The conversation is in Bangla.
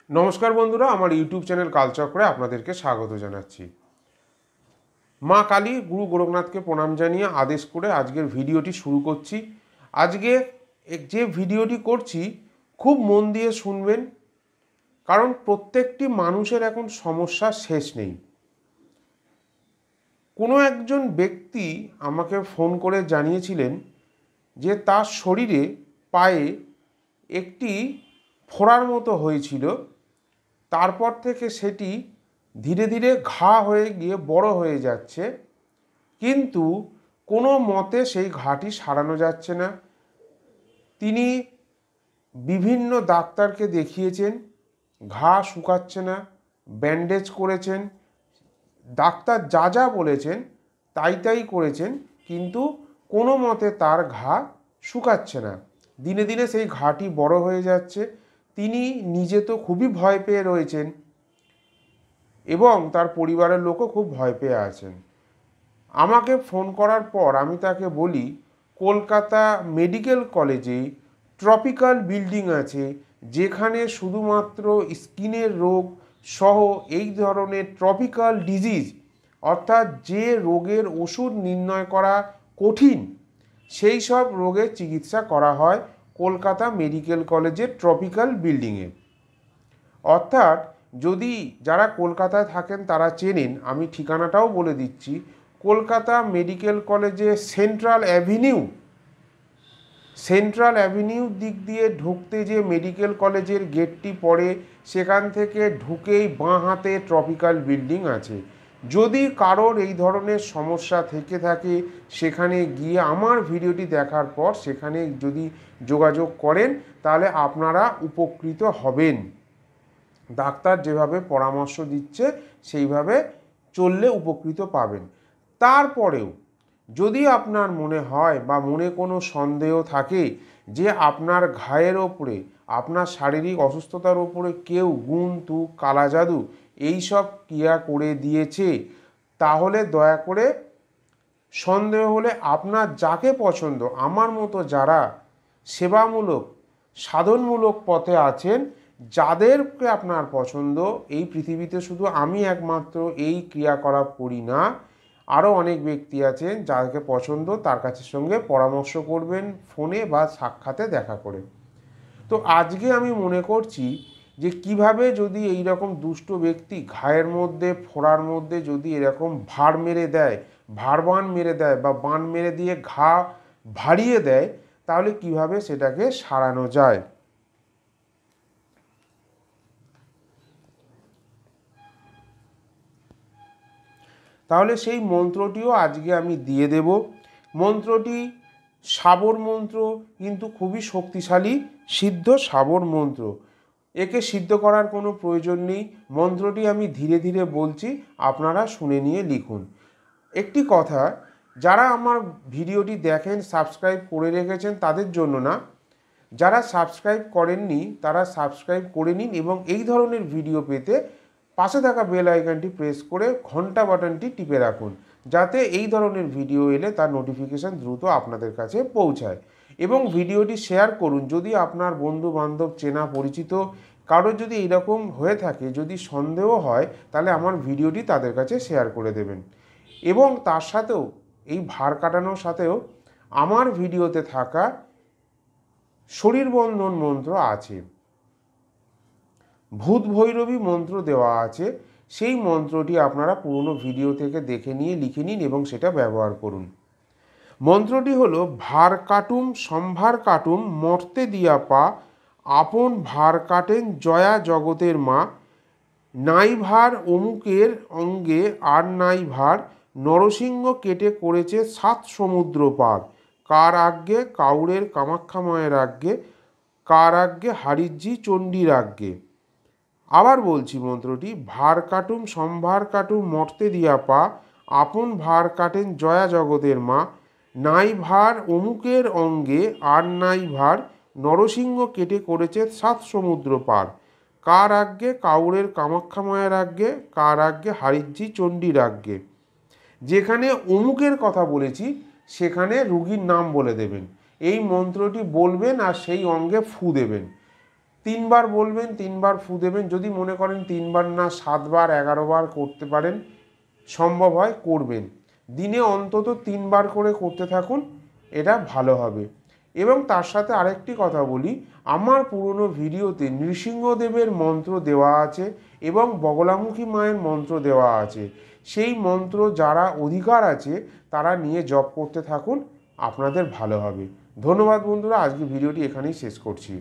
নমস্কার বন্ধুরা, আমার ইউটিউব চ্যানেল কালচক্রে আপনাদেরকে স্বাগত জানাচ্ছি। মা কালী, গুরু গোরখনাথকে প্রণাম জানিয়ে আদেশ করে আজকের ভিডিওটি শুরু করছি। আজকে যে ভিডিওটি করছি খুব মন দিয়ে শুনবেন, কারণ প্রত্যেকটি মানুষের এখন সমস্যা শেষ নেই। কোনো একজন ব্যক্তি আমাকে ফোন করে জানিয়েছিলেন যে তার শরীরে পায়ে একটি ফোড়ার মতো হয়েছিল, তারপর থেকে সেটি ধীরে ধীরে ঘা হয়ে গিয়ে বড় হয়ে যাচ্ছে, কিন্তু কোনো মতে সেই ঘাটি সারানো যাচ্ছে না। তিনি বিভিন্ন ডাক্তারকে দেখিয়েছেন, ঘা শুকাচ্ছে না, ব্যান্ডেজ করেছেন, ডাক্তার যা যা বলেছেন তাই তাই করেছেন, কিন্তু কোনো মতে তার ঘা শুকাচ্ছে না। দিনে দিনে সেই ঘাটি বড় হয়ে যাচ্ছে। তিনি নিজে তো খুবই ভয় পেয়ে রয়েছেন এবং তার পরিবারের লোকও খুব ভয় পেয়ে আছেন। আমাকে ফোন করার পর আমি তাকে বলি, কলকাতা মেডিকেল কলেজে ট্রপিক্যাল বিল্ডিং আছে, যেখানে শুধুমাত্র স্কিনের রোগ সহ এই ধরনের ট্রপিক্যাল ডিজিজ, অর্থাৎ যে রোগের ওষুধ নির্ণয় করা কঠিন, সেই সব রোগের চিকিৎসা করা হয় কলকাতা মেডিকেল কলেজের ট্রপিক্যাল বিল্ডিংয়ে। অর্থাৎ যদি যারা কলকাতায় থাকেন তারা চেনেন, আমি ঠিকানাটাও বলে দিচ্ছি। কলকাতা মেডিকেল কলেজে সেন্ট্রাল অ্যাভিনিউ দিক দিয়ে ঢুকতে যে মেডিকেল কলেজের গেটটি পড়ে, সেখান থেকে ঢুকেই বাঁ হাতে ট্রপিক্যাল বিল্ডিং আছে। যদি কারোর এই ধরনের সমস্যা থেকে থাকে, সেখানে গিয়ে আমার ভিডিওটি দেখার পর সেখানে যদি যোগাযোগ করেন, তাহলে আপনারা উপকৃত হবেন। ডাক্তার যেভাবে পরামর্শ দিচ্ছে সেইভাবে চললে উপকৃত পাবেন। তারপরেও যদি আপনার মনে হয় বা মনে কোনো সন্দেহ থাকে যে আপনার ঘায়ের ওপরে, আপনার শারীরিক অসুস্থতার ওপরে কেউ গুণ তুক কালা জাদু এইসব ক্রিয়া করে দিয়েছে, তাহলে দয়া করে সন্দেহ হলে আপনার যাকে পছন্দ, আমার মতো যারা সেবামূলক সাধনমূলক পথে আছেন, যাদেরকে আপনার পছন্দ, এই পৃথিবীতে শুধু আমি একমাত্র এই ক্রিয়াকলাপ করি না, আরও অনেক ব্যক্তি আছেন যাদেরকে পছন্দ, তার কাছের সঙ্গে পরামর্শ করবেন ফোনে বা সাক্ষাতে দেখা করে। তো আজকে আমি মনে করছি যে কিভাবে যদি এই রকম দুষ্ট ব্যক্তি ঘায়ের মধ্যে, ফোড়ার মধ্যে যদি এরকম ভাড় মেরে দেয়, ভাড়বান মেরে দেয় বা বান মেরে দিয়ে ঘা ভাড়িয়ে দেয়, তাহলে কিভাবে সেটাকে সারানো যায়। তাহলে সেই মন্ত্রটিও আজকে আমি দিয়ে দেব। মন্ত্রটি সাবর মন্ত্র, কিন্তু খুবই শক্তিশালী সিদ্ধ সাবর মন্ত্র। একে সিদ্ধ করার কোনো প্রয়োজন নেই। মন্ত্রটি আমি ধীরে ধীরে বলছি, আপনারা শুনে নিয়ে লিখুন। একটি কথা, যারা আমার ভিডিওটি দেখেন সাবস্ক্রাইব করে রেখেছেন তাদের জন্য না, যারা সাবস্ক্রাইব করেননি তারা সাবস্ক্রাইব করে নিন এবং এই ধরনের ভিডিও পেতে পাশে থাকা বেল আইকনটি প্রেস করে ঘন্টা বাটনটি টিপে রাখুন, যাতে এই ধরনের ভিডিও এলে তার নোটিফিকেশান দ্রুত আপনাদের কাছে পৌঁছায়। এবং ভিডিওটি শেয়ার করুন, যদি আপনার বন্ধু বান্ধব চেনা পরিচিত কারোর যদি এইরকম হয়ে থাকে, যদি সন্দেহ হয়, তাহলে আমার ভিডিওটি তাদের কাছে শেয়ার করে দেবেন। এবং তার সাথেও এই ভার কাটানোর সাথেও আমার ভিডিওতে থাকা শরীর বন্ধন মন্ত্র আছে, ভূত ভৈরবী মন্ত্র দেওয়া আছে, সেই মন্ত্রটি আপনারা পুরনো ভিডিও থেকে দেখে নিয়ে লিখে নিন এবং সেটা ব্যবহার করুন। মন্ত্রটি হলো, ভার কাটুম সম্ভার কাটুম মর্তে দিয়া পা, আপন ভার কাটেন জয়া জগতের মা, নাই ভার অমুকের অঙ্গে আর নাই ভার, নরসিংহ কেটে করেছে 7 সমুদ্র পার, কার আজ্ঞে কাউরের কামাখ্যা মায়ের আজ্ঞে, কার আজ্ঞে হারিজ্জি চণ্ডীর আজ্ঞে। আবার বলছি মন্ত্রটি, ভার কাটুম সম্ভার কাটুম মর্তে দিয়া পা, আপন ভার কাটেন জয়া জগতের মা, নাই ভার অমুকের অঙ্গে আর নাই ভার, নরসিংহ কেটে করেছে 7 সমুদ্র পার, কার আজ্ঞে কাউরের কামাখ্যা মায়ের আজ্ঞে, কার আজ্ঞে হারিজ্জি চণ্ডীর আজ্ঞে। যেখানে অমুকের কথা বলেছি সেখানে রুগীর নাম বলে দেবেন, এই মন্ত্রটি বলবেন আর সেই অঙ্গে ফু দেবেন। 3 বার বলবেন, 3 বার ফু দেবেন। যদি মনে করেন 3 বার না 7 বার 11 বার করতে পারেন, সম্ভব হয় করবেন। দিনে অন্তত 3 বার করে করতে থাকুন, এটা ভালো হবে। এবং তার সাথে আরেকটি কথা বলি, আমার পুরনো ভিডিওতে নৃসিংহদেবের মন্ত্র দেওয়া আছে এবং বগলামুখী মায়ের মন্ত্র দেওয়া আছে। সেই মন্ত্র যারা অধিকার আছে তারা নিয়ে জপ করতে থাকুন, আপনাদের ভালো হবে। ধন্যবাদ বন্ধুরা, আজকে ভিডিওটি এখানেই শেষ করছি।